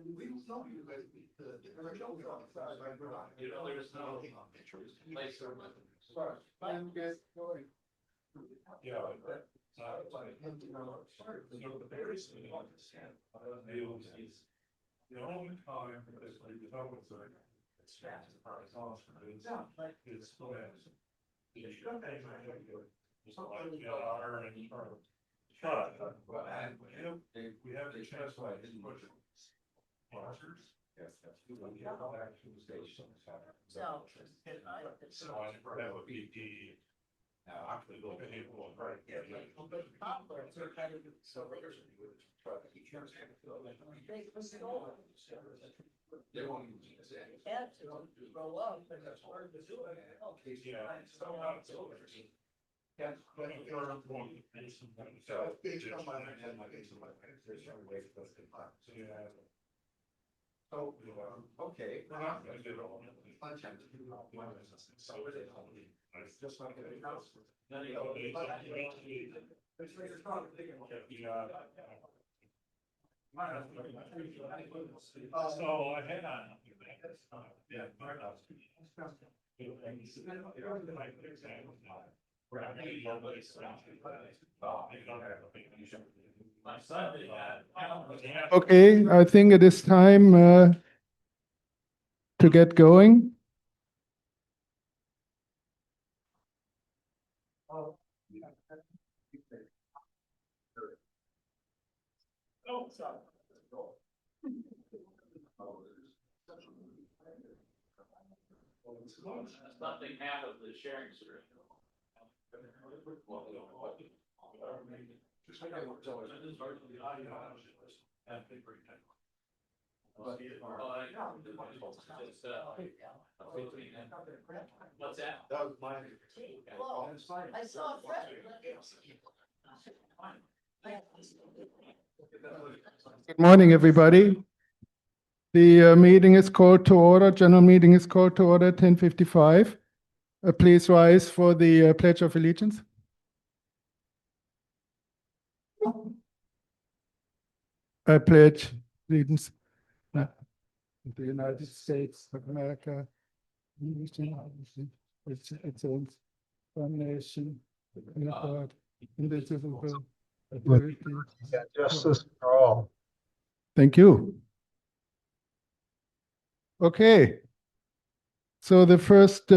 there's no place or yeah. The only time this like develops it's fast as far as awesome. It's still has. Just like we have the chance like sponsors. Yes, that's good. We have action stations. So I never have a PT. Now, actually, look at it. Right. Yeah. So they won't have to grow up, and that's hard to do it. Yeah. Okay. Just like so I had on. Okay, I think it is time to get going. Nothing happened to the sharing screen. What's that? That was mine. I saw a friend. Good morning, everybody. The meeting is called to order. General meeting is called to order 10:55. Please rise for the Pledge of Allegiance. I pledge allegiance to the United States of America, its one nation, under God, indivisible, with justice for all. Thank you. Okay. So the first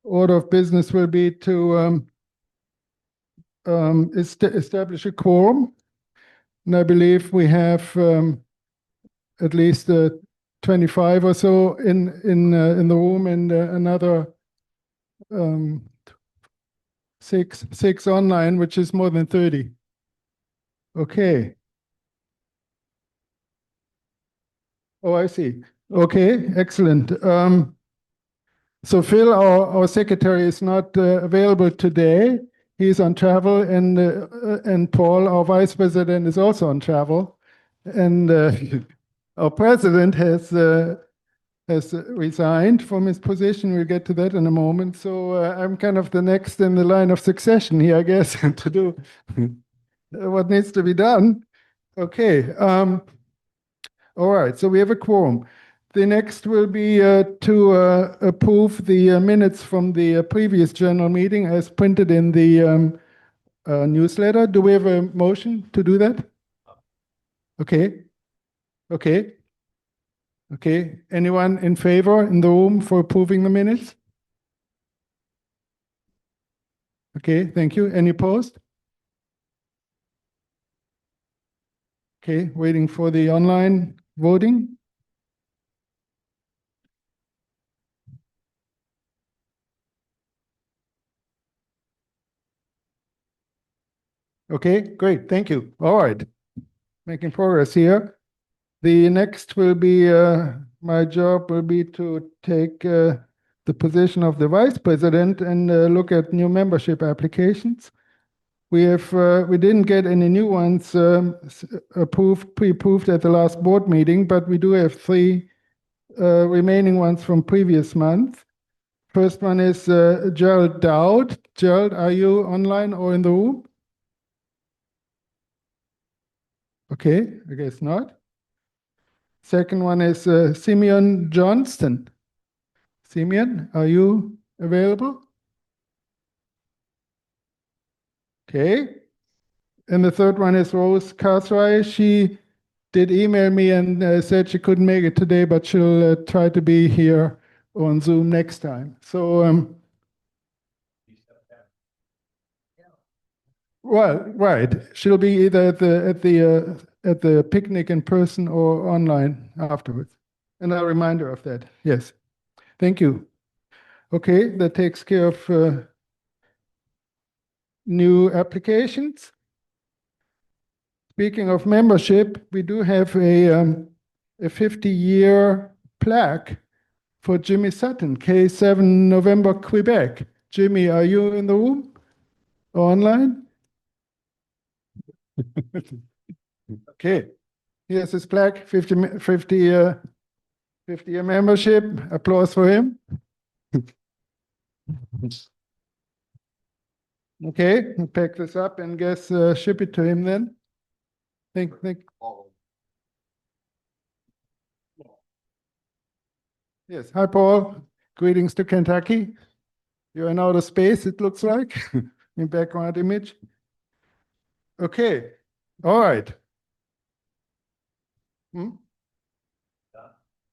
order of business will be to establish a quorum. And I believe we have at least 25 or so in the room, and another six online, which is more than 30. Okay. Oh, I see. Okay, excellent. So Phil, our secretary, is not available today. He's on travel, and Paul, our vice president, is also on travel, and our president has resigned from his position. We'll get to that in a moment. So I'm kind of the next in the line of succession here, I guess, to do what needs to be done. Okay. All right. So we have a quorum. The next will be to approve the minutes from the previous general meeting as printed in the newsletter. Do we have a motion to do that? Okay. Okay. Okay. Anyone in favor in the room for approving the minutes? Okay. Thank you. Any opposed? Okay. Waiting for the online voting. Okay, great. Thank you. All right. Making progress here. The next will be, my job will be to take the position of the vice president and look at new membership applications. We didn't get any new ones pre-approved at the last board meeting, but we do have 3 remaining ones from previous month. First one is Gerald Dowd. Gerald, are you online or in the room? Okay, I guess not. Second one is Simeon Johnston. Simeon, are you available? Okay. And the third one is Rose Cartwright. She did email me and said she couldn't make it today, but she'll try to be here on Zoom next time. So, well, right. She'll be either at the picnic in person or online afterwards. And a reminder of that. Yes. Thank you. Okay, that takes care of new applications. Speaking of membership, we do have a 50-year plaque for Jimmy Sutton, K7 November, Quebec. Jimmy, are you in the room or online? Okay, here's his plaque, 50-year membership. Applause for him. Okay, we'll pack this up and ship it to him then. Think. Yes, hi Paul. Greetings to Kentucky. You're in outer space, it looks like, in background image. Okay, all right.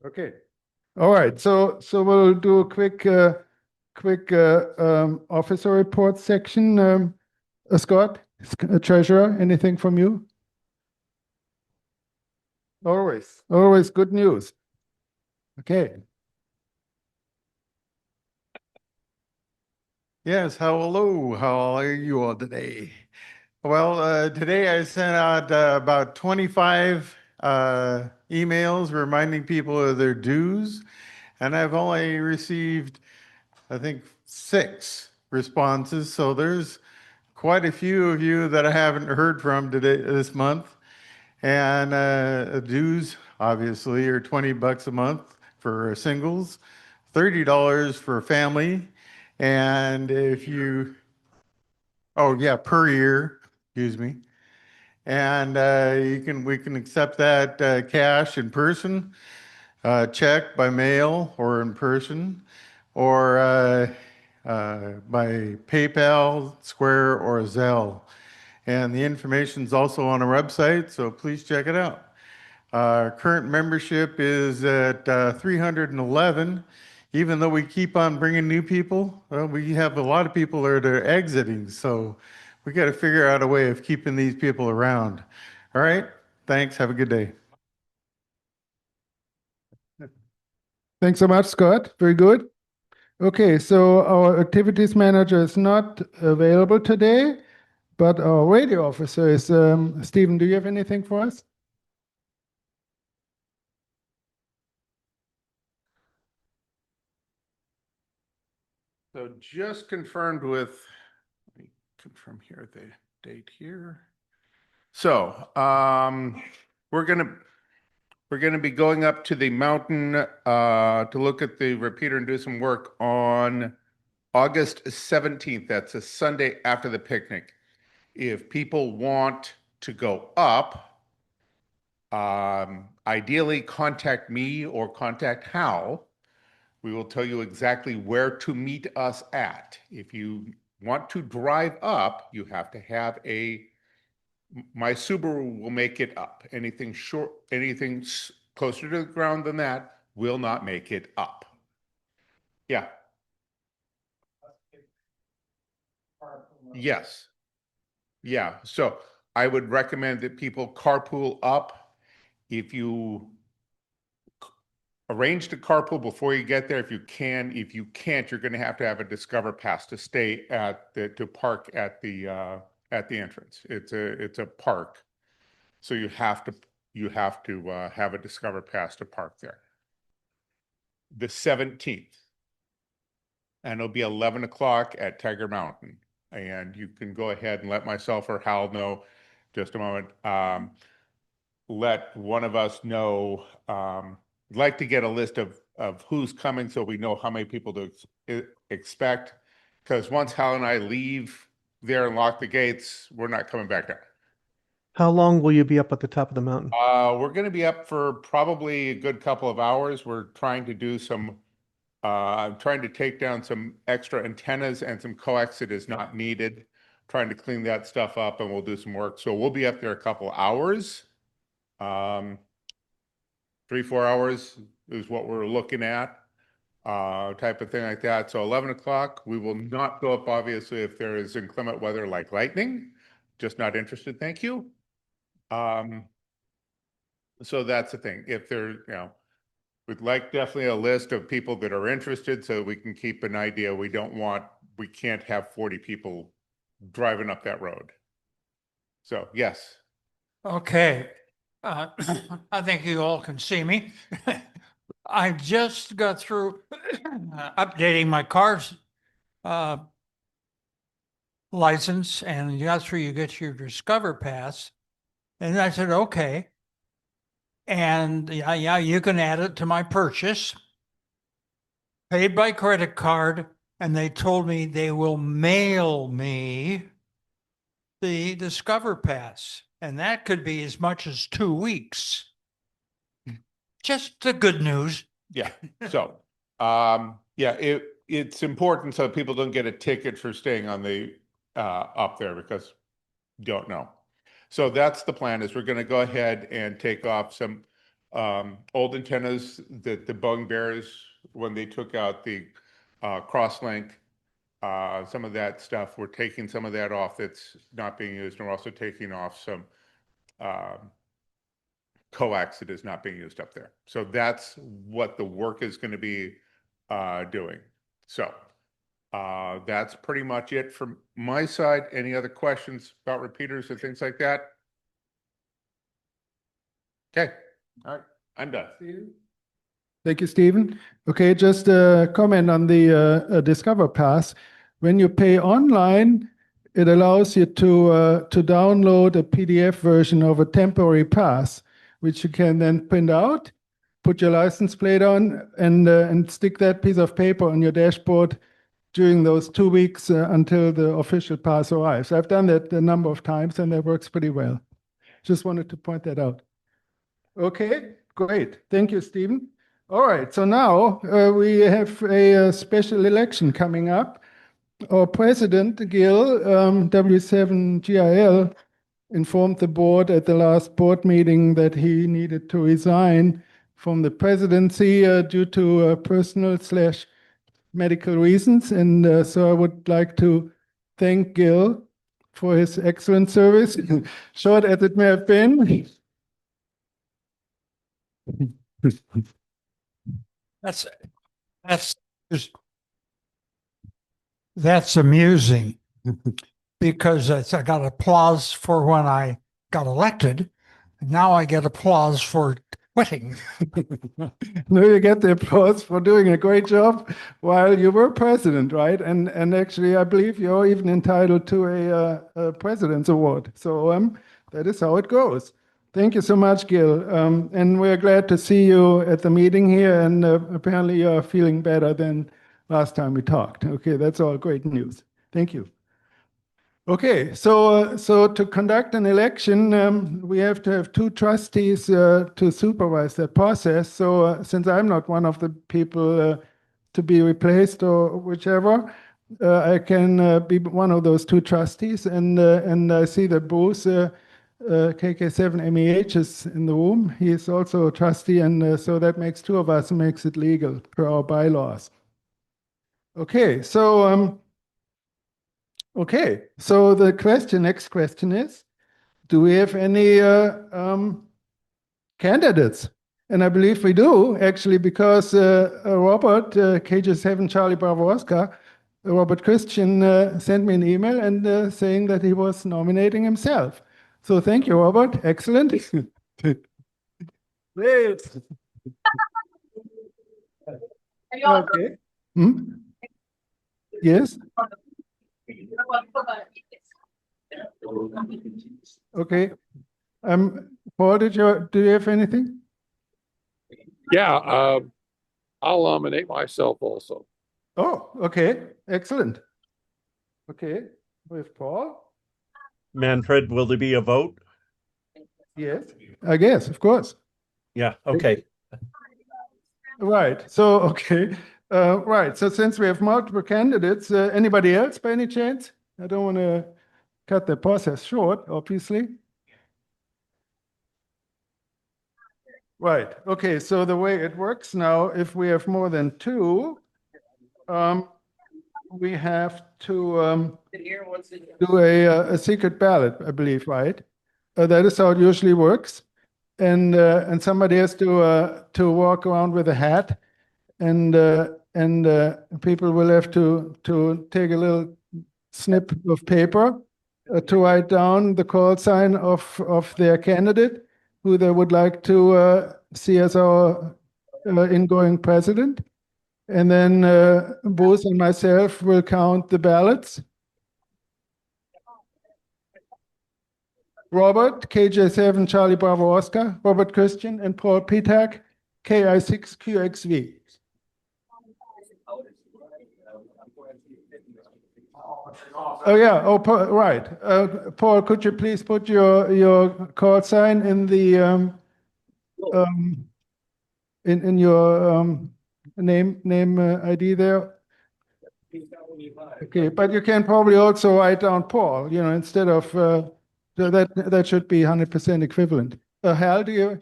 Okay, all right. So we'll do a quick officer report section. Scott, treasurer, anything from you? Always good news. Okay. Yes, hello. How are you all today? Well, today I sent out about 25 emails reminding people of their dues, and I've only received, I think, 6 responses. So there's quite a few of you that I haven't heard from today this month. And dues, obviously, are $20 a month for singles, $30 for family. And if you, oh yeah, per year, excuse me. And we can accept that cash in person, check by mail or in person, or by PayPal, Square, or Zelle. And the information is also on our website, so please check it out. Current membership is at 311. Even though we keep on bringing new people, well, we have a lot of people that are exiting, so we got to figure out a way of keeping these people around. All right, thanks. Have a good day. Thanks so much, Scott. Very good. Okay, so our activities manager is not available today, but our radio officer is Stephen. Do you have anything for us? So just confirmed with, let me confirm here the date here. So we're gonna be going up to the mountain to look at the repeater and do some work on August 17th. That's a Sunday after the picnic. If people want to go up, ideally contact me or contact Hal. We will tell you exactly where to meet us at. If you want to drive up, you have to have my Subaru will make it up. Anything closer to the ground than that will not make it up. Yeah. Yes. Yeah. So I would recommend that people carpool up. If you arrange to carpool before you get there, if you can. If you can't, you're going to have a Discover Pass to stay to park at the entrance. It's a park, so you have to have a Discover Pass to park there. The 17th, and it'll be 11 o'clock at Tiger Mountain, and you can go ahead and let myself or Hal know. Just a moment. Let one of us know. I'd like to get a list of who's coming so we know how many people to expect. Because once Hal and I leave there and lock the gates, we're not coming back down. How long will you be up at the top of the mountain? We're going to be up for probably a good couple of hours. We're trying to do some, I'm trying to take down some extra antennas and some coax that is not needed, trying to clean that stuff up, and we'll do some work. So we'll be up there a couple hours. 3-4 hours is what we're looking at, type of thing like that. So 11 o'clock, we will not go up, obviously, if there is inclement weather like lightning. Just not interested, thank you. So that's the thing. If there, we'd like definitely a list of people that are interested so we can keep an idea. We can't have 40 people driving up that road. So, yes. Okay. I think you all can see me. I just got through updating my car's license, and that's where you get your Discover Pass. And I said, okay. And yeah, you can add it to my purchase. Paid by credit card, and they told me they will mail me the Discover Pass. And that could be as much as 2 weeks. Just the good news. Yeah. So, yeah, it's important so people don't get a ticket for staying on the up there because you don't know. So that's the plan, is we're going to go ahead and take off some old antennas that the Boeing bears when they took out the crosslink. Some of that stuff, we're taking some of that off that's not being used, and we're also taking off some coax that is not being used up there. So that's what the work is going to be doing. So that's pretty much it from my side. Any other questions about repeaters or things like that? Okay. All right. I'm done. Thank you, Stephen. Okay, just a comment on the Discover Pass. When you pay online, it allows you to download a PDF version of a temporary pass, which you can then print out, put your license plate on, and stick that piece of paper on your dashboard during those 2 weeks until the official pass arrives. I've done that a number of times, and that works pretty well. Just wanted to point that out. Okay, great. Thank you, Stephen. All right, so now we have a special election coming up. Our president, Gil, W7GIL, informed the board at the last board meeting that he needed to resign from the presidency due to personal/medical reasons. And so I would like to thank Gil for his excellent service, short as it may have been. That's amusing because I got applause for when I got elected. Now I get applause for quitting. No, you get the applause for doing a great job while you were president, right? And actually, I believe you're even entitled to a President's Award. So that is how it goes. Thank you so much, Gil. And we're glad to see you at the meeting here. And apparently you're feeling better than last time we talked. Okay, that's all great news. Thank you. Okay, so to conduct an election, we have to have 2 trustees to supervise that process. So since I'm not one of the people to be replaced or whichever, I can be one of those 2 trustees. And I see that Bruce KK7VNR is in the room. He is also a trustee, and so that makes 2 of us, makes it legal per our bylaws. Okay, so the next question is, do we have any candidates? And I believe we do, actually, because Robert, KJ7 Charlie Bravo Oscar, Robert Christian sent me an email and saying that he was nominating himself. So thank you, Robert. Excellent. Great. Okay. Yes. Okay. Paul, do you have anything? Yeah, I'll nominate myself also. Oh, okay. Excellent. Okay. With Paul. Manfred, will there be a vote? Yes, I guess, of course. Yeah, okay. Right. So, okay. Right. So since we have multiple candidates, anybody else by any chance? I don't want to cut the process short, obviously. Right. Okay. So the way it works now, if we have more than two, we have to do a secret ballot, I believe, right? That is how it usually works. And somebody has to walk around with a hat, and people will have to take a little snip of paper to write down the call sign of their candidate, who they would like to see as our ingoing president. And then Bruce and myself will count the ballots. Robert, KJ7 Charlie Bravo Oscar, Robert Christian, and Paul Pitak, KI6QXV. Oh yeah. Oh, Paul, right. Paul, could you please put your call sign in the in your name ID there? Okay, but you can probably also write down Paul, instead of so that should be 100% equivalent. Hal, do you?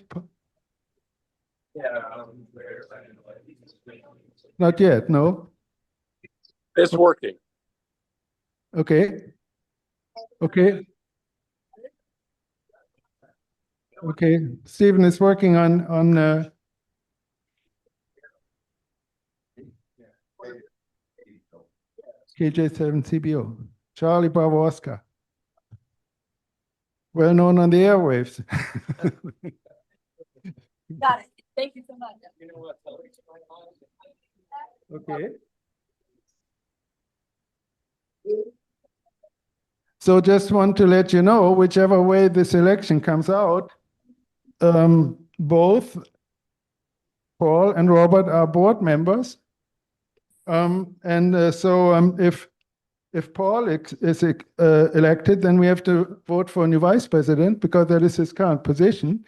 Not yet, no. It's working. Okay. Okay. Okay. Stephen is working on KJ7CBO. Charlie Bravo Oscar. Well known on the airwaves. Got it. Thank you so much. Okay. So just want to let you know, whichever way this election comes out, both Paul and Robert are board members. So if Paul is elected, then we have to vote for a new vice president because that is his current position.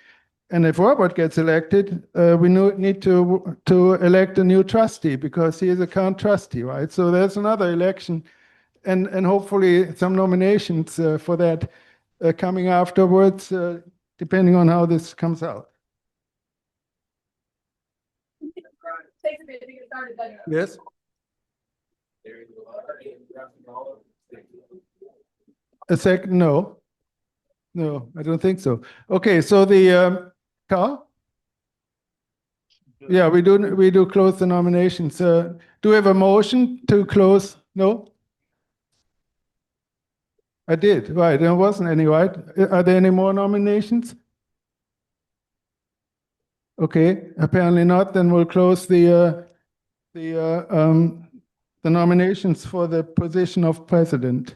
And if Robert gets elected, we need to elect a new trustee because he is a current trustee, right? So there's another election, and hopefully some nominations for that coming afterwards, depending on how this comes out. Thanks a bit to get started, buddy. Yes. A second? No. No, I don't think so. Okay, so the Carl? Yeah, we do close the nominations. Do we have a motion to close? No? I did, right. There wasn't any, right? Are there any more nominations? Okay, apparently not. Then we'll close the nominations for the position of president.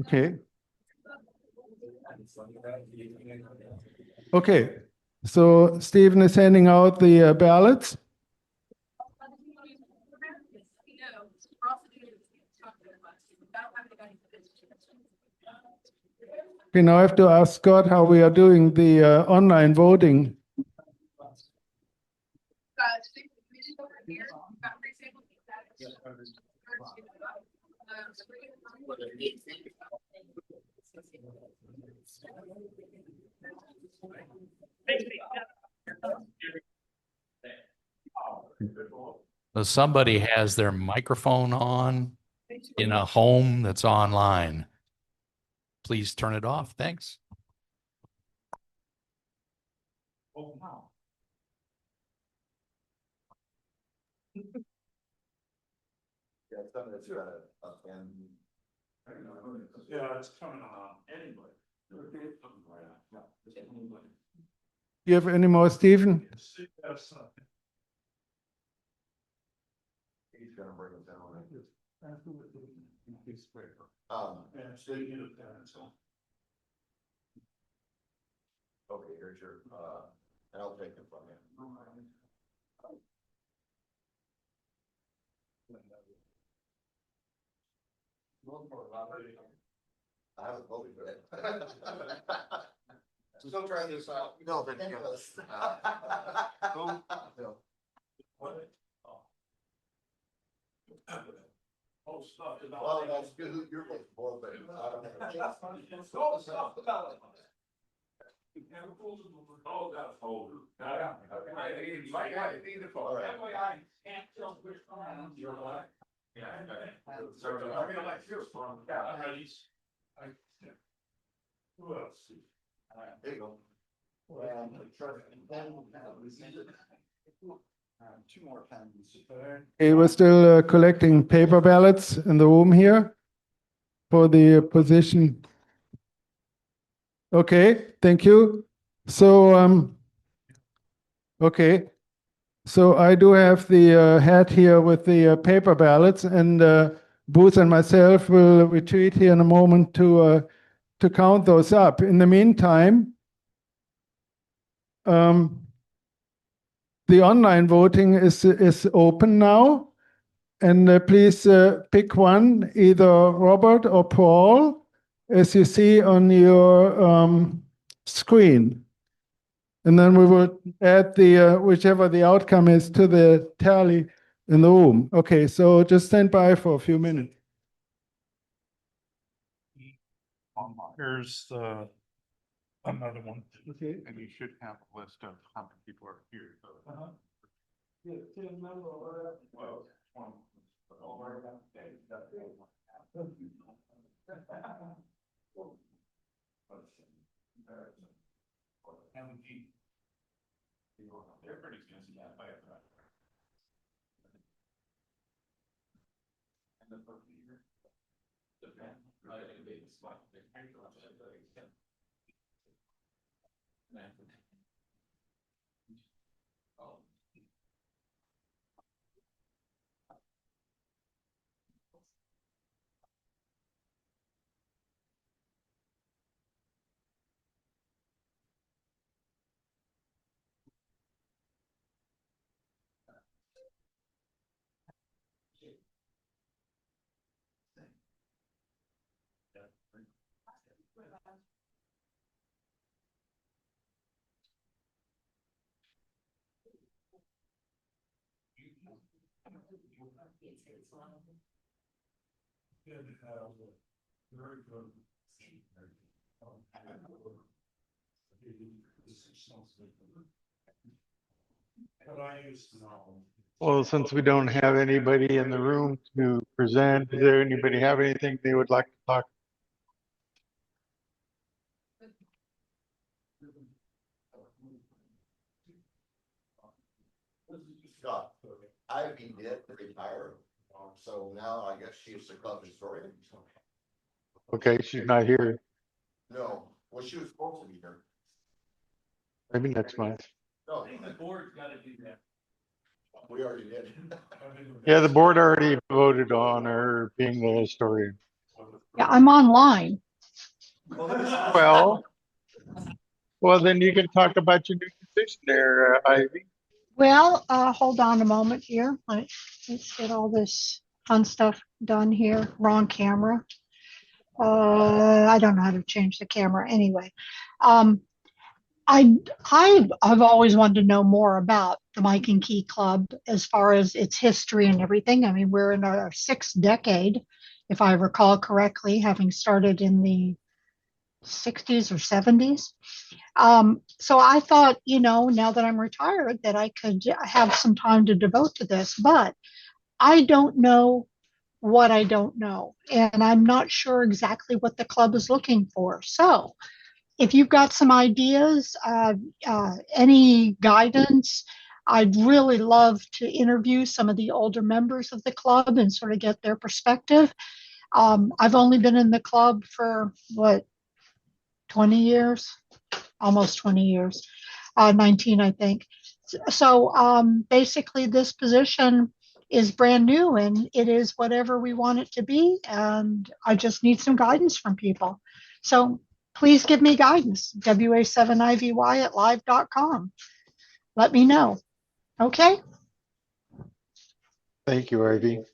Okay. Okay, so Stephen is handing out the ballots. Okay, now I have to ask Scott how we are doing the online voting. So somebody has their microphone on in a home that's online. Please turn it off. Thanks. Oh, wow. Yeah, it's coming on anyway. Do you have any more, Stephen? He's gonna bring it down. Okay, here's your, and I'll take it from you. I haven't voted for it. Still trying this out. No, but well, that's good. You're looking for, but I don't have. There you go. Two more pens. Okay, we're still collecting paper ballots in the room here for the position. Okay, thank you. So, okay. So I do have the hat here with the paper ballots, and Booth and myself will retreat here in a moment to count those up. In the meantime, the online voting is open now, and please pick one, either Robert or Paul, as you see on your screen. And then we will add the whichever the outcome is to the tally in the room. Okay, so just stand by for a few minutes. Here's the another one. Okay. And you should have a list of how many people are here. Well, since we don't have anybody in the room to present, does there anybody have anything they would like to talk? Scott, Ivy did retire, so now I guess she's the club historian. Okay, she's not here. No, well, she was supposed to be here. Maybe next month. No, the board's gotta do that. We already did. Yeah, the board already voted on her being the historian. Yeah, I'm online. Well, then you can talk about your new position there, Ivy. Well, hold on a moment here. Let's get all this fun stuff done here. Wrong camera. I don't know how to change the camera anyway. I've always wanted to know more about the Mike and Key Club as far as its history and everything. I mean, we're in our 6th decade, if I recall correctly, having started in the 60s or 70s. So I thought, now that I'm retired, that I could have some time to devote to this, but I don't know what I don't know. And I'm not sure exactly what the club is looking for. So if you've got some ideas, any guidance, I'd really love to interview some of the older members of the club and sort of get their perspective. I've only been in the club for 20 years, almost 20 years, 19, I think. So basically this position is brand new and it is whatever we want it to be. And I just need some guidance from people. So please give me guidance, WA7IVY at live.com. Let me know. Okay. Thank you, Ivy.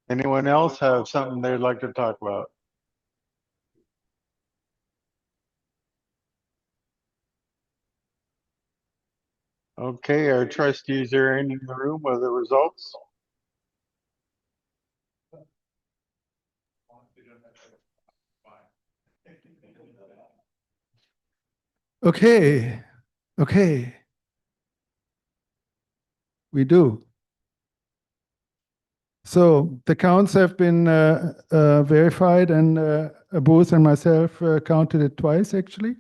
Anyone else have something they'd like to talk about? Okay, our trustees are in the room with the results. Okay, okay. We do. So the counts have been verified, and Bruce and myself counted it twice actually.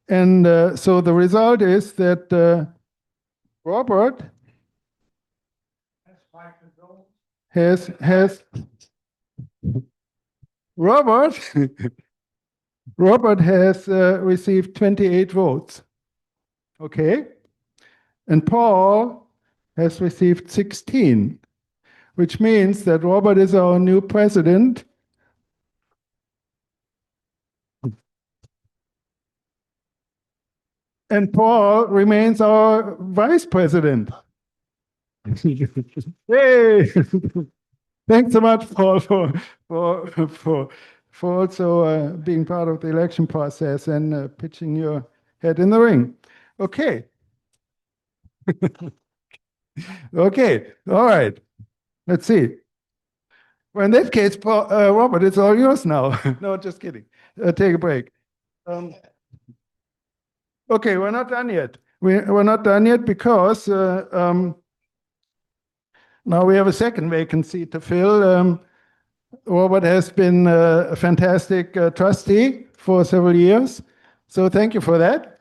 And so the result is that Robert has Robert Robert has received 28 votes. Okay. And Paul has received 16, which means that Robert is our new president. And Paul remains our vice president. Hey! Thanks so much, Paul, for also being part of the election process and pitching your head in the ring. Okay. Okay. All right. Let's see. Well, in that case, Paul, Robert, it's all yours now. No, just kidding. Take a break. Okay, we're not done yet. We're not done yet because now we have a second vacancy to fill. Robert has been a fantastic trustee for several years. So thank you for that.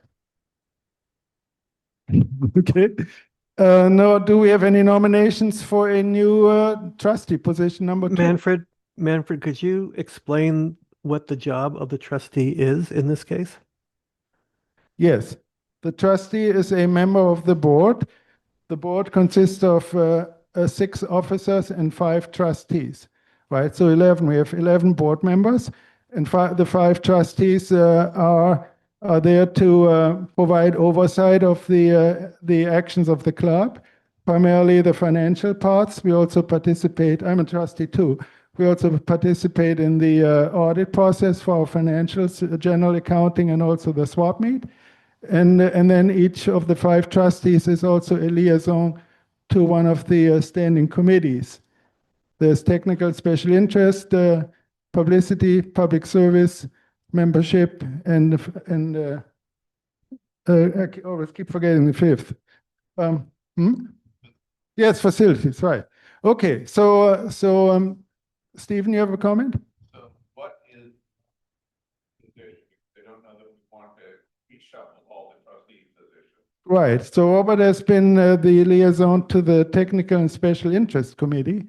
Okay. Now, do we have any nominations for a new trustee position number 2? Manfred, could you explain what the job of the trustee is in this case? Yes. The trustee is a member of the board. The board consists of 6 officers and 5 trustees, right? So 11. We have 11 board members, and the 5 trustees are there to provide oversight of the actions of the club, primarily the financial parts. We also participate. I'm a trustee too. We also participate in the audit process for our financials, general accounting, and also the swap meet. And then each of the 5 trustees is also a liaison to one of the standing committees. There's technical special interest, publicity, public service, membership, and I always keep forgetting the 5th. Yes, facilities, right. Okay, so Stephen, you have a comment? So what is the vision? They don't know that we want to reshuffle all the trustee positions. Right. So Robert has been the liaison to the Technical and Special Interest Committee.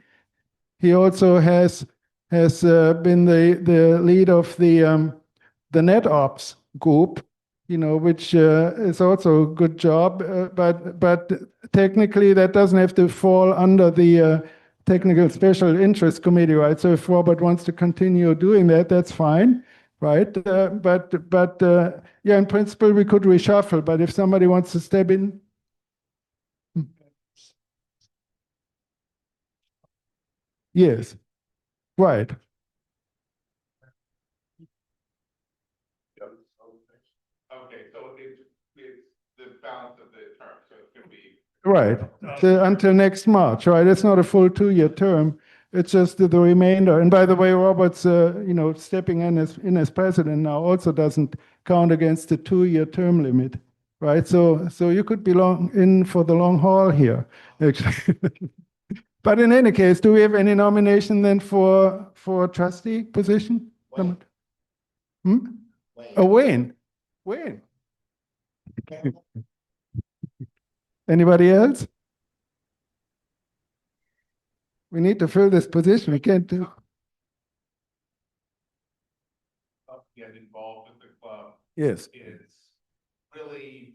He also has been the lead of the Net Ops group, which is also a good job. But technically, that doesn't have to fall under the Technical Special Interest Committee, right? So if Robert wants to continue doing that, that's fine, right? But yeah, in principle, we could reshuffle. But if somebody wants to step in. Yes, right. Okay, so it's the balance of the term, so it's going to be. Right. Until next March, right? It's not a full 2-year term. It's just the remainder. And by the way, Robert's, stepping in as president now also doesn't count against the 2-year term limit, right? So you could be in for the long haul here, actually. But in any case, do we have any nomination then for a trustee position? Wayne. Oh, Wayne. Wayne. Anybody else? We need to fill this position. We can't do. Get involved with the club. Yes. It's really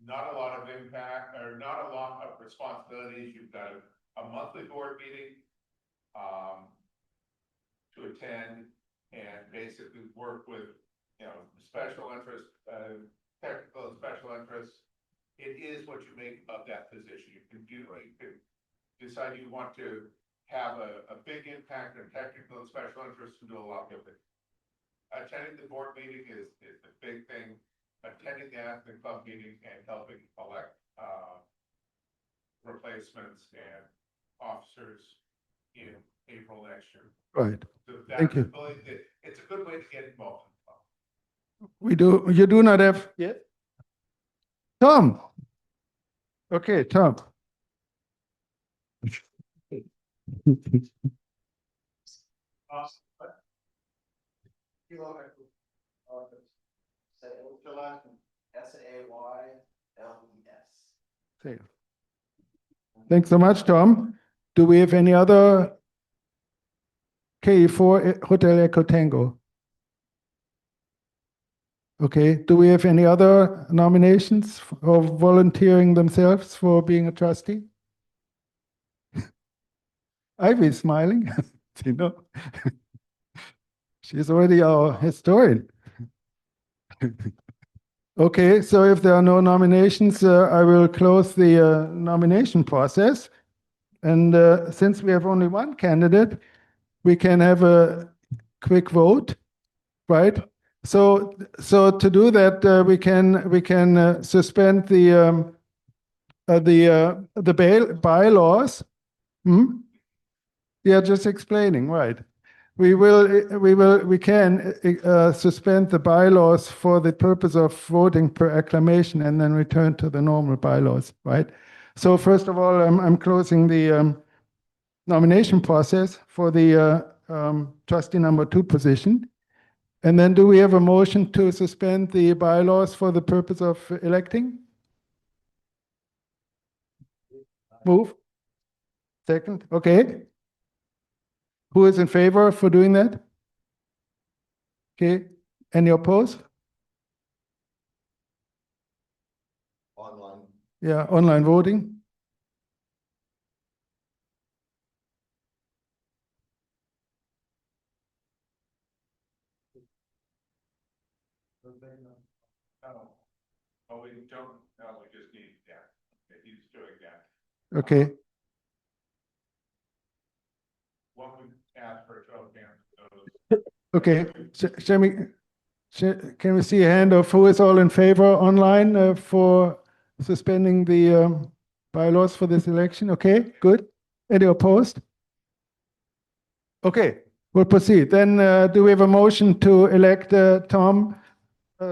not a lot of impact or not a lot of responsibilities. You've got a monthly board meeting to attend and basically work with, special interest, technical and special interests. It is what you make of that position. You can decide you want to have a big impact on technical and special interests and do a lot of it. Attending the board meeting is the big thing. Attending the athletic club meeting and helping elect replacements and officers in April next year. Right. So Thank you. it's a good way to get involved. You do not have yet? Tom. Okay, Tom. SAYLES. Thanks so much, Tom. Do we have any other K4 Hotel Echo Tango? Okay. Do we have any other nominations or volunteering themselves for being a trustee? Ivy's smiling. You know, she's already our historian. Okay, so if there are no nominations, I will close the nomination process. And since we have only one candidate, we can have a quick vote, right? So to do that, we can suspend the bylaws. Yeah, just explaining, right? We can suspend the bylaws for the purpose of voting per acclamation and then return to the normal bylaws, right? So first of all, I'm closing the nomination process for the trustee number 2 position. And then do we have a motion to suspend the bylaws for the purpose of electing? Move. Second, okay. Who is in favor for doing that? Okay, any opposed? Online. Yeah, online voting. Oh, we don't, no, we just need that. He's doing that. Okay, One would ask for a show of hands. okay. Can we see a hand of who is all in favor online for suspending the bylaws for this election? Okay, good. Any opposed? Okay, we'll proceed. Then do we have a motion to elect Tom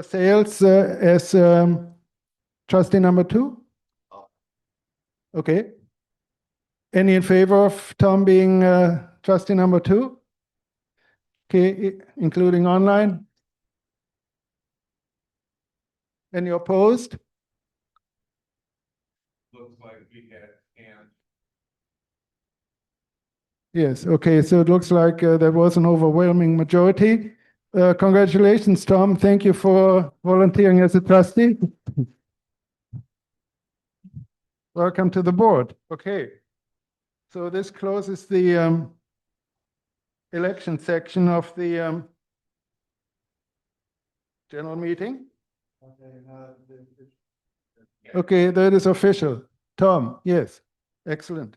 Sales as trustee number 2? Okay. Any in favor of Tom being trustee number 2? Okay, including online? Any opposed? Looks like we had hands. Yes, okay, so it looks like there was an overwhelming majority. Congratulations, Tom. Thank you for volunteering as a trustee. Welcome to the board. Okay, so this closes the election section of the general meeting. Okay, that is official. Tom, yes, excellent.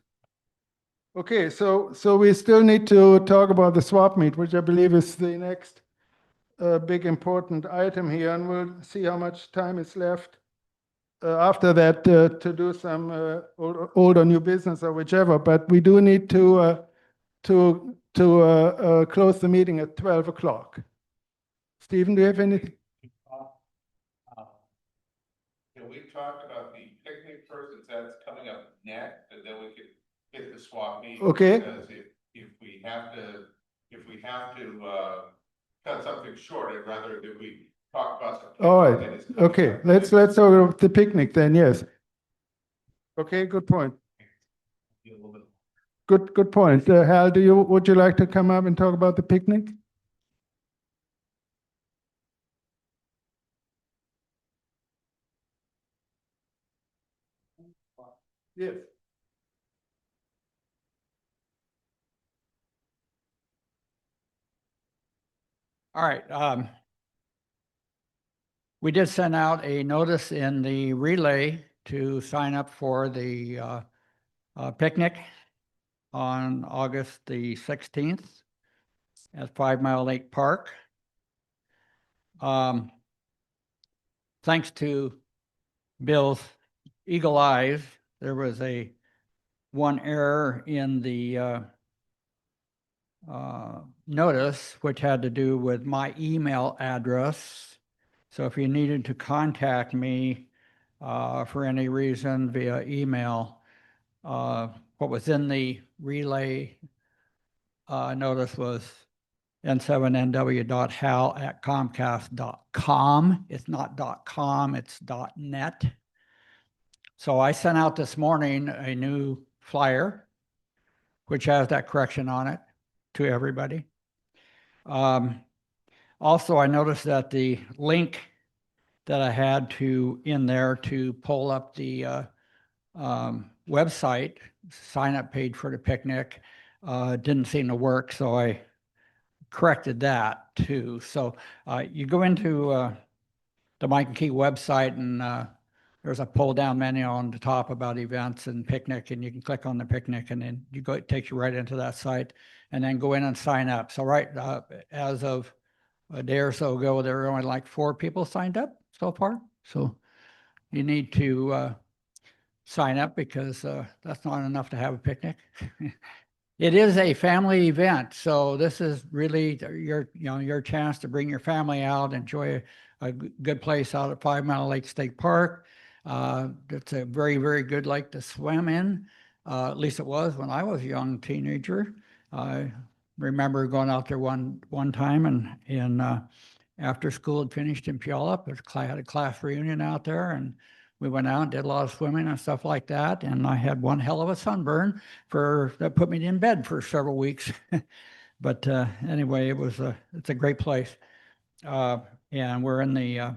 Okay, so we still need to talk about the swap meet, which I believe is the next big important item here, and we'll see how much time is left after that to do some old or new business or whichever. But we do need to close the meeting at 12 o'clock. Stephen, do you have anything? Can we talk about the picnic first, since that's coming up next, and then we can hit the swap meet? Okay. Because if we have to cut something short, I'd rather that we talk about something. All right. Okay. Let's talk about the picnic then. Yes. Okay. Good point. Good point. Hal, would you like to come up and talk about the picnic? Yes. All right. We did send out a notice in the relay to sign up for the picnic. on August the 16th at 5 Mile Lake Park. Thanks to Bill's eagle eyes, there was one error in the notice, which had to do with my email address. So if you needed to contact me for any reason via email, what was in the relay notice was n7nw.hal@comcast.com. It's not .com, it's .net. So I sent out this morning a new flyer, which has that correction on it to everybody. Also, I noticed that the link that I had in there to pull up the website sign-up page for the picnic didn't seem to work, so I corrected that too. So you go into the Mike and Key website, and there's a pull-down menu on the top about events and picnic, and you can click on the picnic, and then it takes you right into that site, and then go in and sign up. So as of a day or so ago, there were only like 4 people signed up so far. So you need to sign up, because that's not enough to have a picnic. It is a family event, so this is really your chance to bring your family out, enjoy a good place out at 5 Mile Lake State Park. It's a very, very good lake to swim in. At least it was when I was a young teenager. I remember going out there one time, and after school had finished in Puyallup, had a class reunion out there, and we went out and did a lot of swimming and stuff like that. And I had one hell of a sunburn that put me in bed for several weeks. But anyway, it's a great place. And we're in the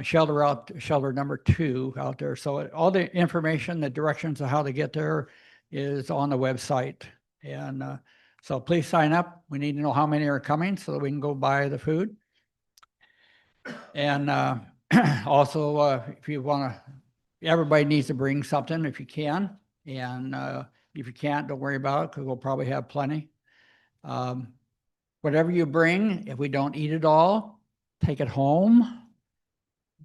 shelter number 2 out there. So all the information, the directions of how to get there is on the website. And so please sign up. We need to know how many are coming so that we can go buy the food. And also, if you want to, everybody needs to bring something if you can. And if you can't, don't worry about it, because we'll probably have plenty. Whatever you bring, if we don't eat it all, take it home.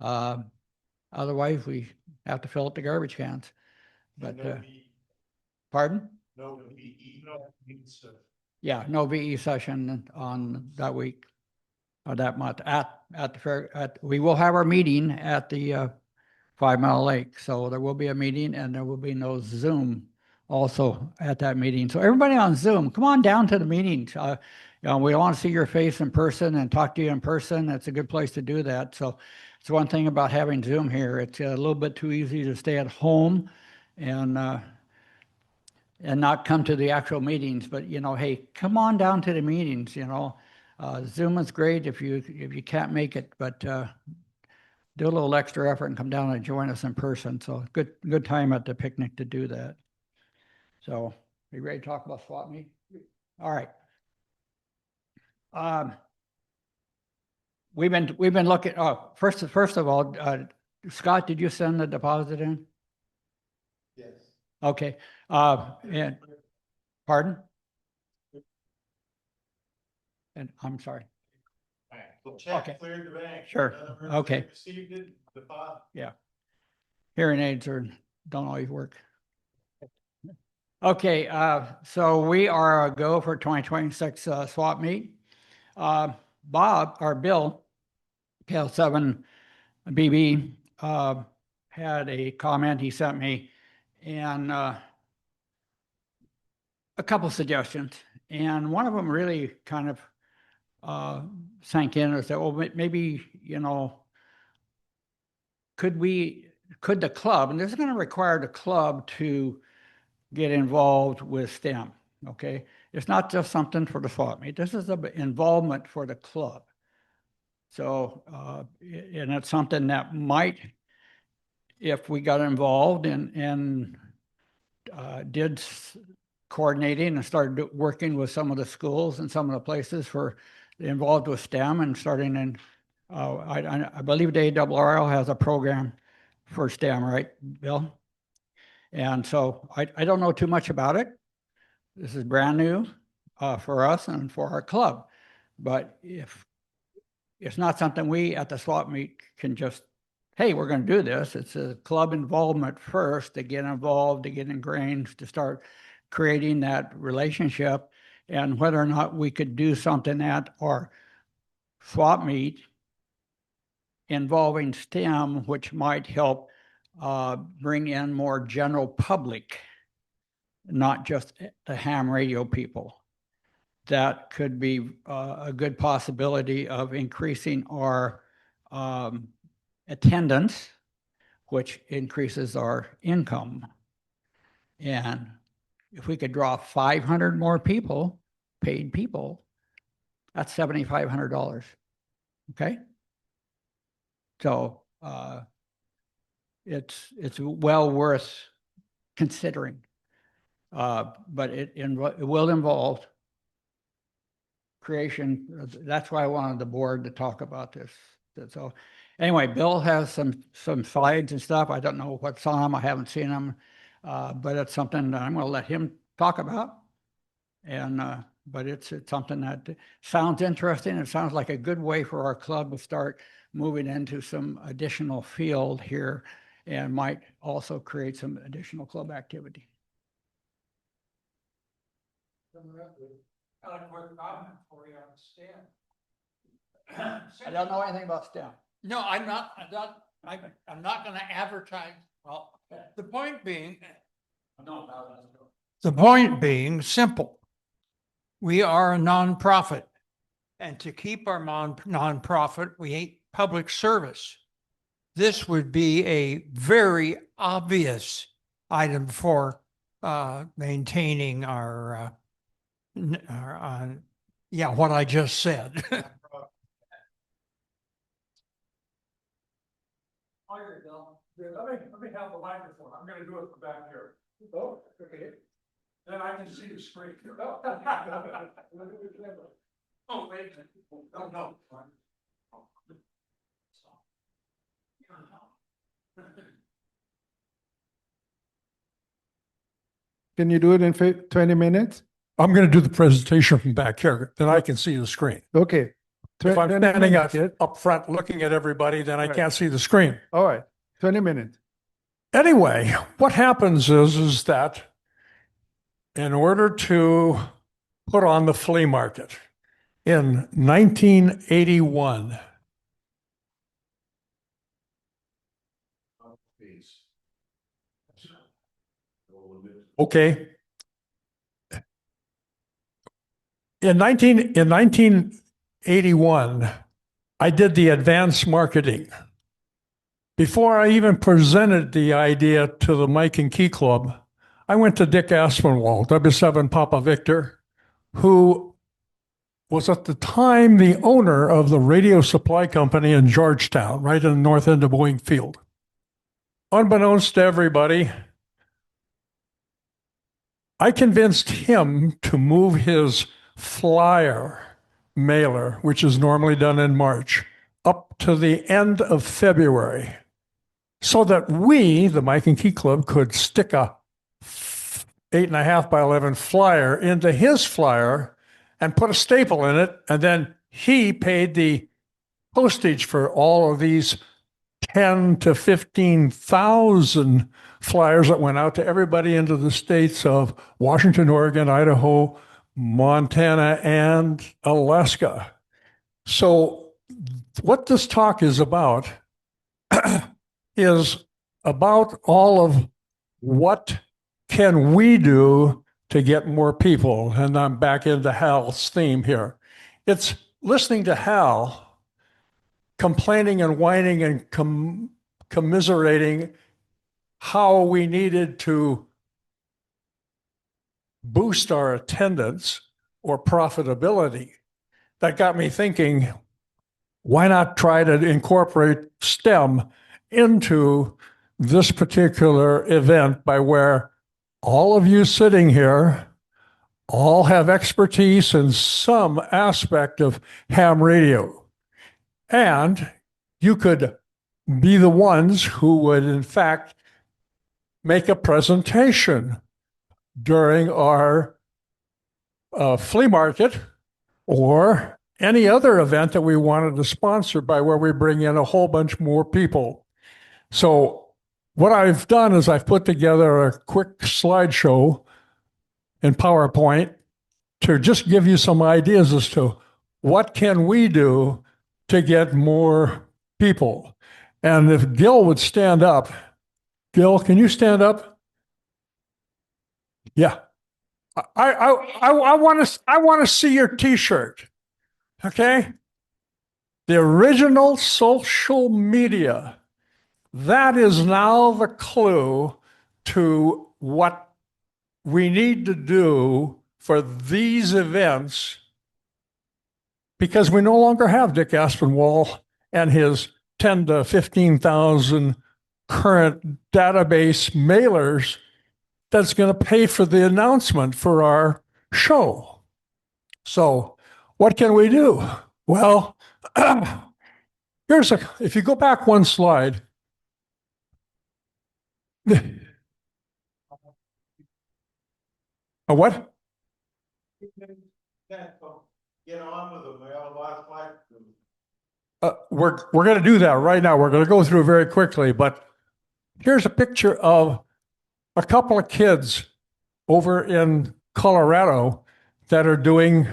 Otherwise, we have to fill up the garbage cans. But pardon? No VE. Yeah, no VE session on that week. That month at the fair. We will have our meeting at the 5 Mile Lake, so there will be a meeting, and there will be no Zoom also at that meeting. So everybody on Zoom, come on down to the meetings. We want to see your face in person and talk to you in person. That's a good place to do that. So it's one thing about having Zoom here. It's a little bit too easy to stay at home and not come to the actual meetings. But hey, come on down to the meetings. Zoom is great if you can't make it, but do a little extra effort and come down and join us in person. So good time at the picnic to do that. So are you ready to talk about swap meet? All right. We've been looking. First of all, Scott, did you send the deposit in? Yes. Okay. And pardon? And I'm sorry. The check Okay. cleared the bank. Sure. Okay. Received it, deposit. Yeah. Hearing aids don't always work. Okay, so we are a go for 2026 swap meet. Bob, or Bill, KK7VNR had a comment he sent me, and a couple suggestions. And one of them really kind of sank in and said, well, maybe, could the club, and this is going to require the club to get involved with STEM, okay? It's not just something for the swap meet. This is an involvement for the club. So, and it's something that might, if we got involved and did coordinating and started working with some of the schools and some of the places for involved with STEM and starting in, I believe the ARRL has a program for STEM, right, Bill? And so I don't know too much about it, This is brand new for us and for our club. But if it's not something we at the swap meet can just, hey, we're going to do this. It's a club involvement first to get involved, to get ingrained, to start creating that relationship. And whether or not we could do something at our swap meet involving STEM, which might help bring in more general public, not just the ham radio people. That could be a good possibility of increasing our attendance, which increases our income. And if we could draw 500 more people, paid people, that's $7,500. Okay? So it's well worth considering. But it will involve creation. That's why I wanted the board to talk about this. So anyway, Bill has some slides and stuff. I don't know what's on them. I haven't seen them, but it's something that I'm going to let him talk about. And but it's something that sounds interesting. It sounds like a good way for our club to start moving into some additional field here, and might also create some additional club activity. Got a quick comment for you on STEM. I don't know anything about STEM. No, I'm not going to advertise. Well, the point being, simple. We are a nonprofit, and to keep our nonprofit, we need public service. This would be a very obvious item for maintaining our what I just said. Let me have the microphone. I'm going to do it from back here. Oh, okay. Then I can see the screen. Oh, wait a minute. No. Can you do it in 20 minutes? I'm going to do the presentation from back here, then I can see the screen. Okay. If I'm 20 standing minutes, yeah? up front looking at everybody, then I Right. can't see the screen. All right, 20 minutes. Anyway, what happens is that in order to put on the flea market in 1981, okay. In 1981, I did the advanced marketing. Before I even presented the idea to the Mike and Key Club, I went to Dick Aspinwall, W7 Papa Victor, who was at the time the owner of the radio supply company in Georgetown, right in the north end of Boeing Field. Unbeknownst to everybody, I convinced him to move his flyer mailer, which is normally done in March, up to the end of February, so that we, the Mike and Key Club, could stick a 8.5 by 11 flyer into his flyer and put a staple in it. And then he paid the postage for all of these 10 to 15,000 flyers that went out to everybody into the states of Washington, Oregon, Idaho, Montana, and Alaska. So what this talk is about is about all of what can we do to get more people. And I'm back into Hal's theme here. It's listening to Hal complaining and whining and commiserating how we needed to boost our attendance or profitability. That got me thinking, why not try to incorporate STEM into this particular event, by where all of you sitting here all have expertise in some aspect of ham radio. And you could be the ones who would, in fact, make a presentation during our flea market or any other event that we wanted to sponsor by where we bring in a whole bunch more people. So what I've done is I've put together a quick slideshow in PowerPoint to just give you some ideas as to what can we do to get more people. And if Gil would stand up. Gil, can you stand up? Yeah. I want to see your T-shirt. Okay? The original social media. That is now the clue to what we need to do for these events, because we no longer have Dick Aspinwall and his 10 to 15,000 current database mailers that's going to pay for the announcement for our show. So what can we do? Well, if you go back one slide. A what? Get on with them. We have a lot of flight. We're going to do that right now. We're going to go through very quickly, but here's a picture of a couple of kids over in Colorado that are doing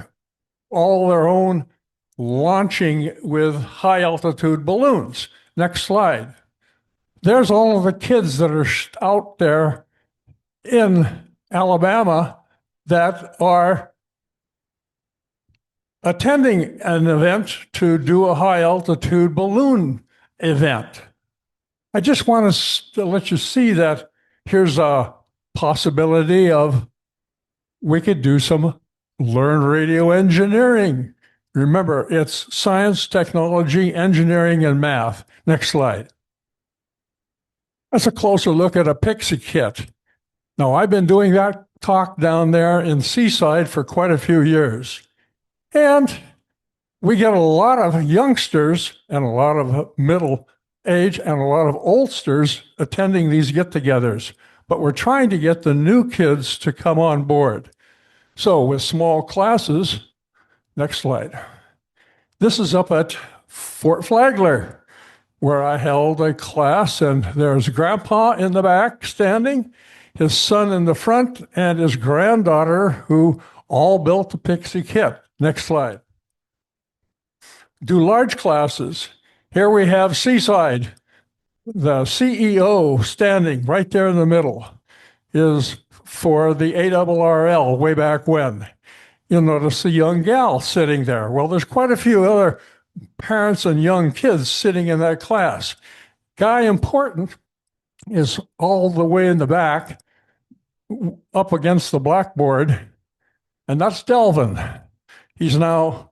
all their own launching with high altitude balloons. Next slide. There's all of the kids that are out there in Alabama that are attending an event to do a high altitude balloon event. I just want to let you see that here's a possibility of we could do some learn radio engineering. Remember, it's science, technology, engineering, and math. Next slide. That's a closer look at a Pixie kit. Now, I've been doing that talk down there in Seaside for quite a few years. And we get a lot of youngsters and a lot of middle age and a lot of oldsters attending these get-togethers. But we're trying to get the new kids to come on board. So with small classes, next slide. This is up at Fort Flagler, where I held a class, and there's Grandpa in the back standing, his son in the front, and his granddaughter, who all built the Pixie kit. Next slide. Do large classes. Here we have Seaside. The CEO standing right there in the middle is for the ARRL way back when. You'll notice a young gal sitting there. Well, there's quite a few other parents and young kids sitting in that class. Guy important is all the way in the back up against the blackboard, and that's Delvin. He's now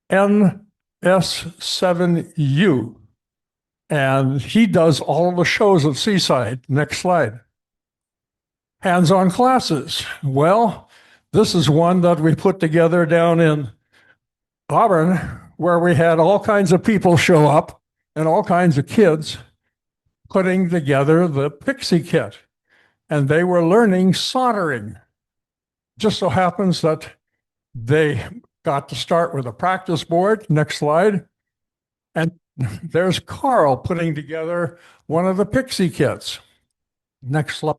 NS7U, and he does all of the shows at Seaside. Next slide. Hands-on classes. Well, this is one that we put together down in Auburn, where we had all kinds of people show up and all kinds of kids putting together the Pixie kit. And they were learning soldering. Just so happens that they got to start with a practice board. Next slide. And there's Carl putting together one of the Pixie kits. Next slide.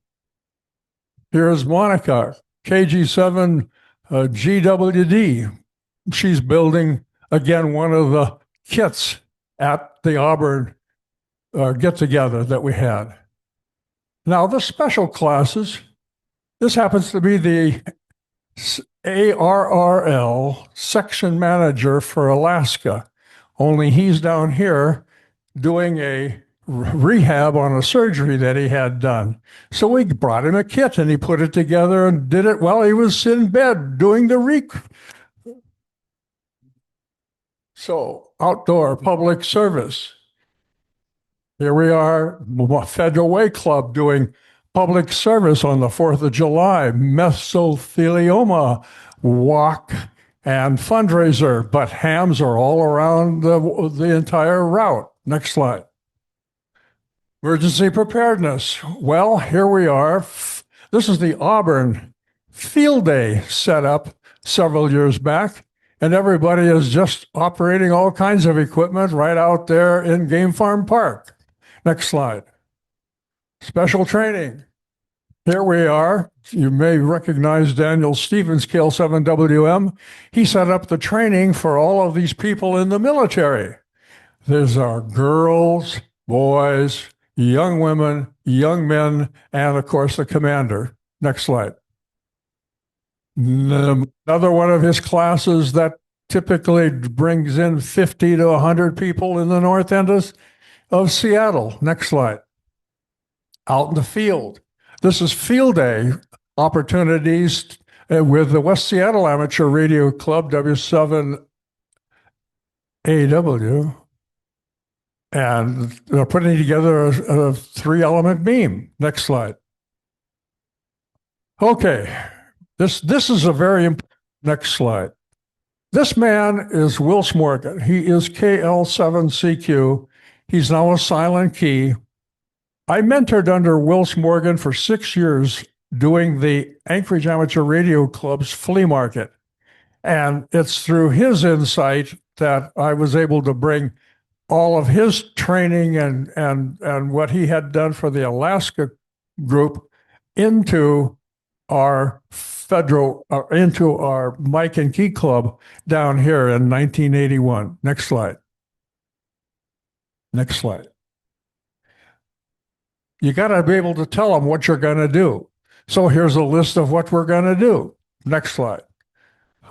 Here's Monica, KG7GWD. She's building, again, one of the kits at the Auburn get-together that we had. Now, the special classes, this happens to be the ARRL section manager for Alaska, only he's down here doing a rehab on a surgery that he had done. So we brought him a kit and he put it together and did it while he was in bed doing the So outdoor public service. Here we are, Federal Way Club doing public service on the 4th of July, mesothelioma walk and fundraiser, but hams are all around the entire route. Next slide. Emergency preparedness. Well, here we are. This is the Auburn Field Day setup several years back, and everybody is just operating all kinds of equipment right out there in Game Farm Park. Next slide. Special training. Here we are. You may recognize Daniel Stevens, KL7WM. He set up the training for all of these people in the military. There's our girls, boys, young women, young men, and of course the commander. Next slide. Another one of his classes that typically brings in 50 to 100 people in the north end of Seattle. Next slide. Out in the field. This is field day opportunities with the West Seattle Amateur Radio Club, W7AW. And they're putting together a 3-element beam. Next slide. Okay, this is a very important. Next slide. This man is Wills Morgan. He is KL7CQ. He's now a silent key. I mentored under Wills Morgan for 6 years doing the Anchorage Amateur Radio Club's flea market. And it's through his insight that I was able to bring all of his training and what he had done for the Alaska group into our into our Mike and Key Club down here in 1981. Next slide. Next slide. You got to be able to tell them what you're going to do. So here's a list of what we're going to do. Next slide.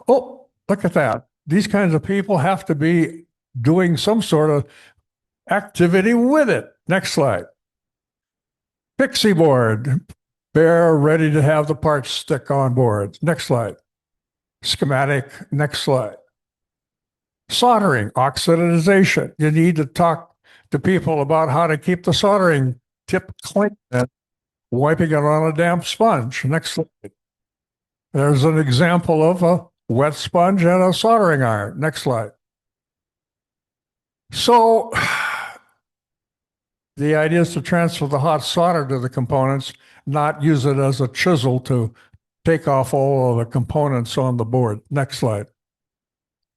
Oh, look at that. These kinds of people have to be doing some sort of activity with it. Next slide. Pixie board. Bear ready to have the parts stick on board. Next slide. Schematic. Next slide. Soldering, oxidization. You need to talk to people about how to keep the soldering tip clean and wiping it on a damp sponge. Next slide. There's an example of a wet sponge and a soldering iron. Next slide. So the idea is to transfer the hot solder to the components, not use it as a chisel to take off all of the components on the board. Next slide.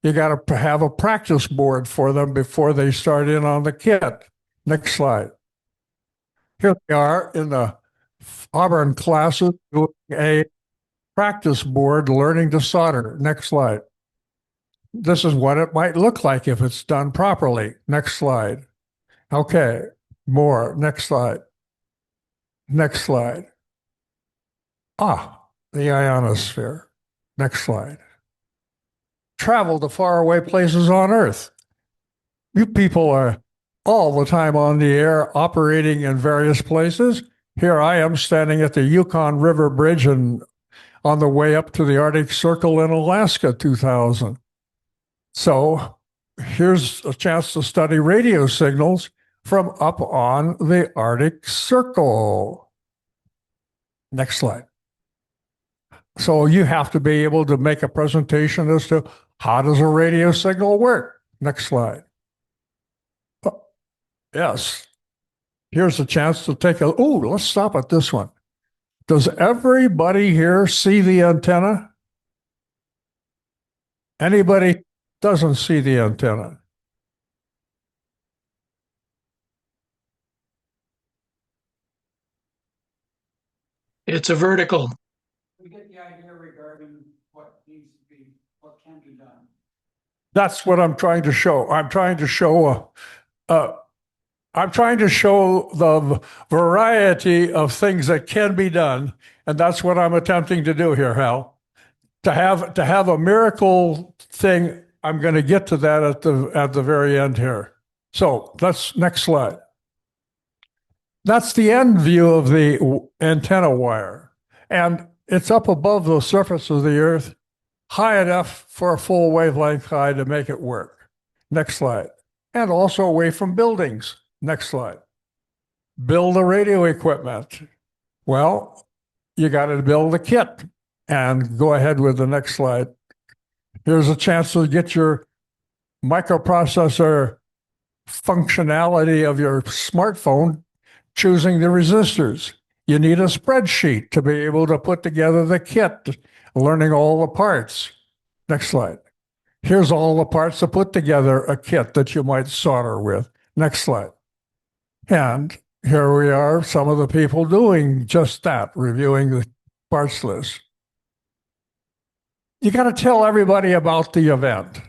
You got to have a practice board for them before they start in on the kit. Next slide. Here they are in the Auburn classes doing a practice board learning to solder. Next slide. This is what it might look like if it's done properly. Next slide. Okay, more. Next slide. Next slide. The ionosphere. Next slide. Travel to faraway places on Earth. You people are all the time on the air, operating in various places. Here I am standing at the Yukon River Bridge and on the way up to the Arctic Circle in Alaska 2000. So here's a chance to study radio signals from up on the Arctic Circle. Next slide. So you have to be able to make a presentation as to how does a radio signal work. Next slide. Yes. Here's a chance to take a, let's stop at this one. Does everybody here see the antenna? Anybody doesn't see the antenna? It's a vertical. We get the idea regarding what needs to be, what can be done. That's what I'm trying to show. I'm trying to show the variety of things that can be done, and that's what I'm attempting to do here, Hal. To have a miracle thing, I'm going to get to that at the very end here. So that's next slide. That's the end view of the antenna wire, and it's up above the surface of the Earth, high enough for a full wavelength high to make it work. Next slide. And also away from buildings. Next slide. Build the radio equipment. Well, you got to build the kit. And go ahead with the next slide. Here's a chance to get your microprocessor functionality of your smartphone, choosing the resistors. You need a spreadsheet to be able to put together the kit, learning all the parts. Next slide. Here's all the parts to put together a kit that you might solder with. Next slide. And here we are, some of the people doing just that, reviewing the parts list. You got to tell everybody about the event.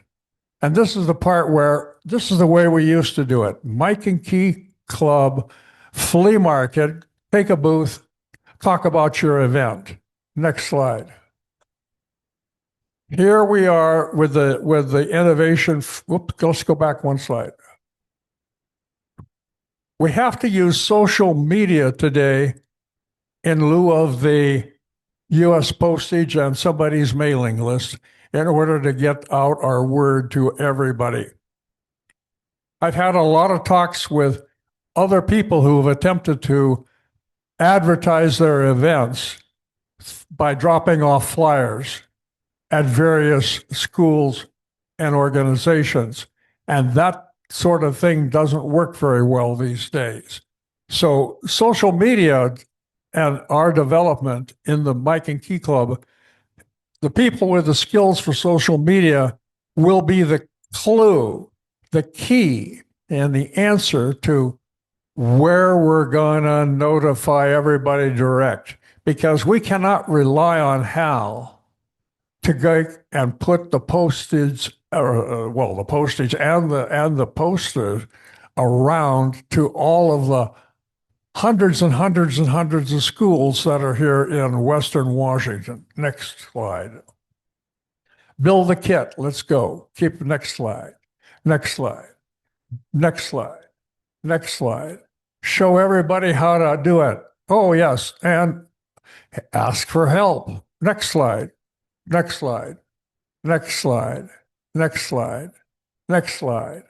And this is the part where, this is the way we used to do it. Mike and Key Club, flea market, take a booth, talk about your event. Next slide. Here we are with the innovation. Whoops, let's go back one slide. We have to use social media today in lieu of the US postage and somebody's mailing list in order to get out our word to everybody. I've had a lot of talks with other people who have attempted to advertise their events by dropping off flyers at various schools and organizations. And that sort of thing doesn't work very well these days. So social media and our development in the Mike and Key Club, the people with the skills for social media will be the clue, the key, and the answer to where we're going to notify everybody direct. Because we cannot rely on Hal to go and put the postage, the postage and the posters around to all of the hundreds and hundreds and hundreds of schools that are here in Western Washington. Next slide. Build the kit. Let's go. Keep next slide. Next slide. Next slide. Next slide. Show everybody how to do it. Oh, yes. And ask for help. Next slide. Next slide. Next slide. Next slide. Next slide.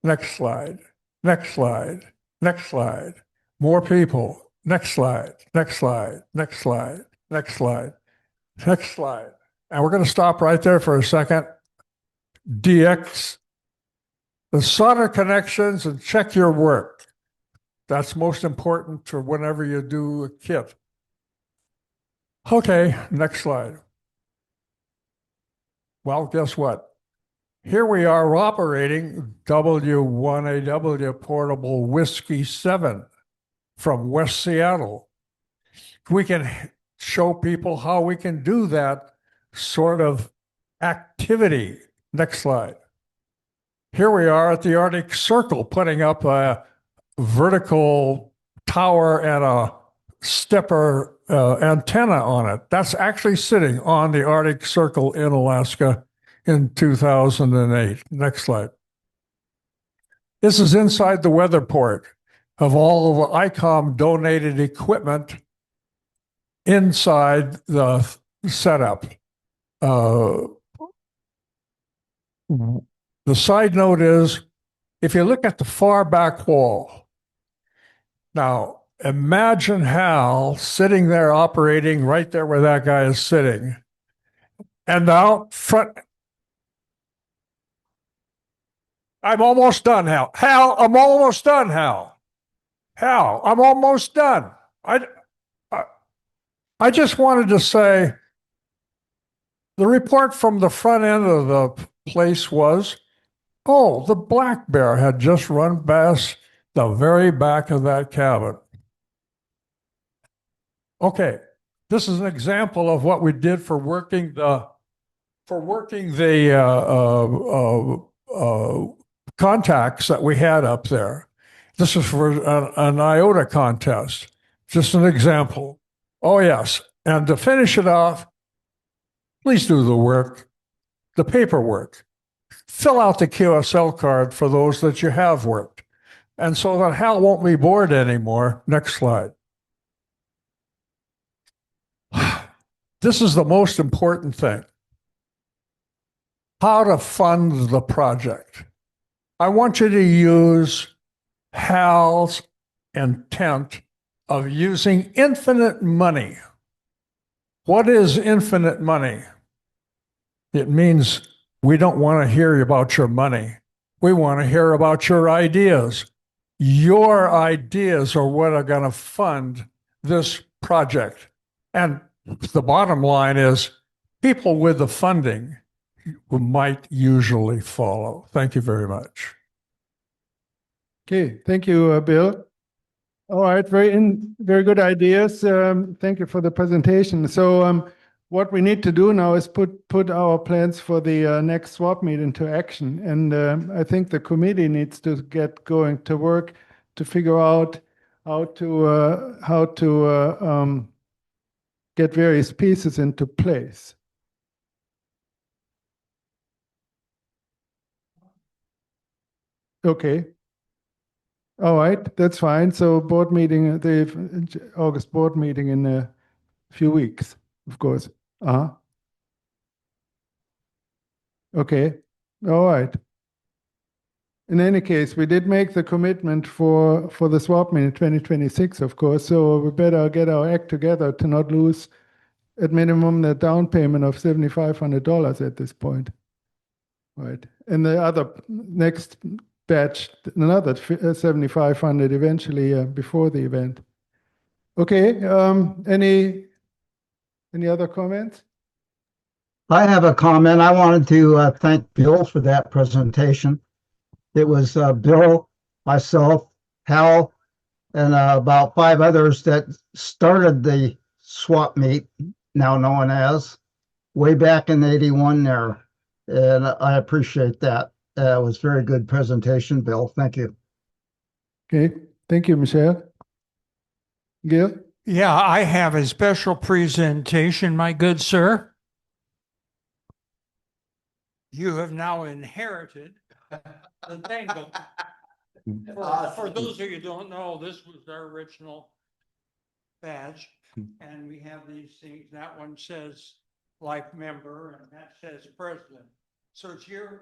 Next slide. Next slide. Next slide. More people. Next slide. Next slide. Next slide. Next slide. Next slide. And we're going to stop right there for a second. DX. The solder connections and check your work. That's most important for whenever you do a kit. Okay, next slide. Well, guess what? Here we are operating W1AW Portable Whiskey 7 from West Seattle. We can show people how we can do that sort of activity. Next slide. Here we are at the Arctic Circle putting up a vertical tower and a stepper antenna on it. That's actually sitting on the Arctic Circle in Alaska in 2008. Next slide. This is inside the weather port of all of the ICOM donated equipment inside the setup. The side note is, if you look at the far back wall, now imagine Hal sitting there operating right there where that guy is sitting. And out front, I'm almost done, Hal. Hal, I'm almost done, Hal. Hal, I'm almost done. I just wanted to say, the report from the front end of the place was, oh, the black bear had just run past the very back of that cabin. Okay, this is an example of what we did for working the contacts that we had up there. This is for an IOTA contest. Just an example. Oh, yes. And to finish it off, please do the work, the paperwork. Fill out the QSL card for those that you have worked. And so that Hal won't be bored anymore. Next slide. This is the most important thing. How to fund the project. I want you to use Hal's intent of using infinite money. What is infinite money? It means we don't want to hear about your money. We want to hear about your ideas. Your ideas are what are going to fund this project. And the bottom line is people with the funding might usually follow. Thank you very much. Okay, thank you, Bill. All right, very good ideas. Thank you for the presentation. So what we need to do now is put our plans for the next swap meet into action. And I think the committee needs to get going to work to figure out how to get various pieces into place. Okay. All right, that's fine. So board meeting, the August board meeting in a few weeks, of course. Uh-huh. Okay. All right. In any case, we did make the commitment for the swap meet in 2026, of course. So we better get our act together to not lose at minimum the down payment of $7,500 at this point. Right. And the other next batch, another 7,500 eventually before the event. Okay. Any other comments? I have a comment. I wanted to thank Bill for that presentation. It was Bill, myself, Hal, and about 5 others that started the swap meet, now known as, way back in '81 there. And I appreciate that. It was a very good presentation, Bill. Thank you. Okay. Thank you, Michelle. Gil? Yeah, I have a special presentation, my good sir. You have now inherited the tangle. For those of you who don't know, this was our original badge. And we have these things. That one says life member and that says president. So it's you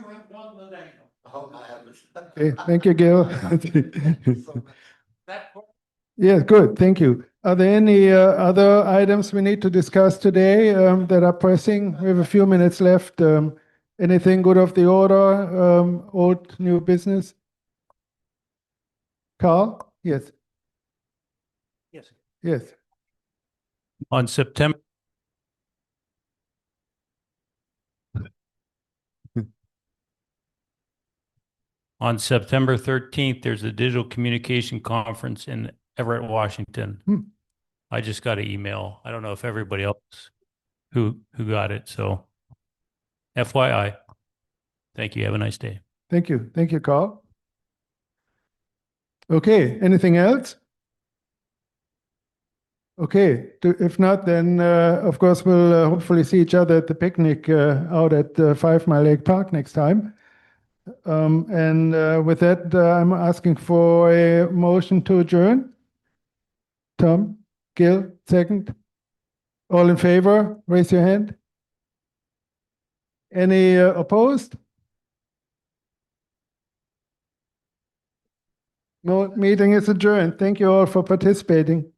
have won the dangle. Oh, I haven't. Okay. Thank you, Gil. That Yeah, good. Thank you. Are there any other items we need to discuss today that are pressing? We have a few minutes left. Anything good of the order? Old, new business? Carl? Yes. Yes. Yes. On September On September 13th, there's a digital communication conference in Everett, Washington. I just got an email. I don't know if everybody else who got it. So FYI. Thank you. Have a nice day. Thank you. Thank you, Carl. Okay. Anything else? Okay. If not, then of course we'll hopefully see each other at the picnic out at 5 Mile Lake Park next time. And with that, I'm asking for a motion to adjourn. Tom, Gil, second. All in favor, raise your hand. Any opposed? No, meeting is adjourned. Thank you all for participating.